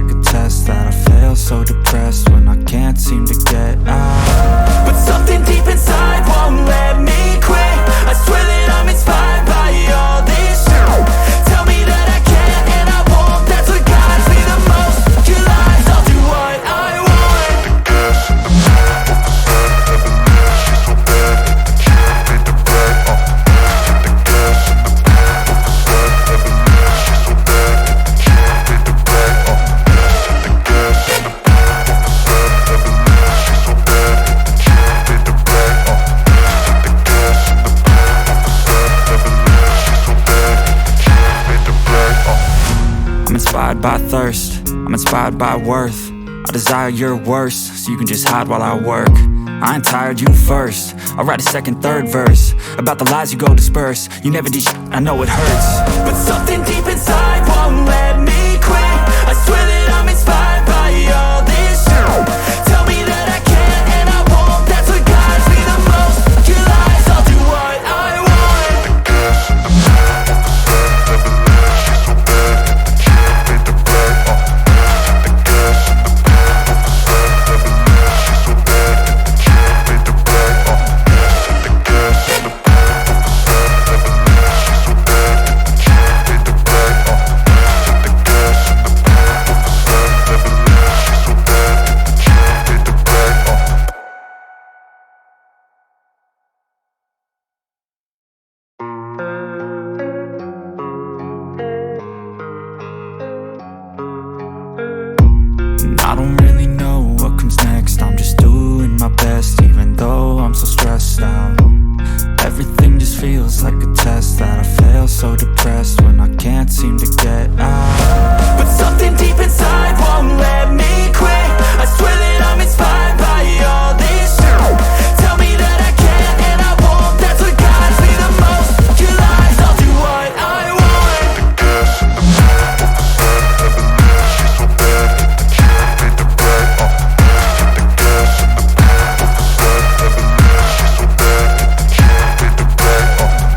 like a test that I fail, so depressed when I can't seem to get out. But something deep inside won't let me quit. I swear that I'm inspired by all this shit. Tell me that I can't and I won't. That's what guides me the most. Your lies, I'll do what I want. I'm inspired by thirst, I'm inspired by worth. I desire your worst, so you can just hide while I work. I ain't tired, you first. I'll write a second, third verse about the lies you go disperse. You never did shit, I know it hurts. But something deep inside won't let me quit. I swear that I'm inspired by all this shit. Tell me that I can't and I won't. That's what guides me the most. Your lies, I'll do what I want. I don't really know what comes next. I'm just doing my best, even though I'm so stressed out. Everything just feels like a test that I fail, so depressed when I can't seem to get out.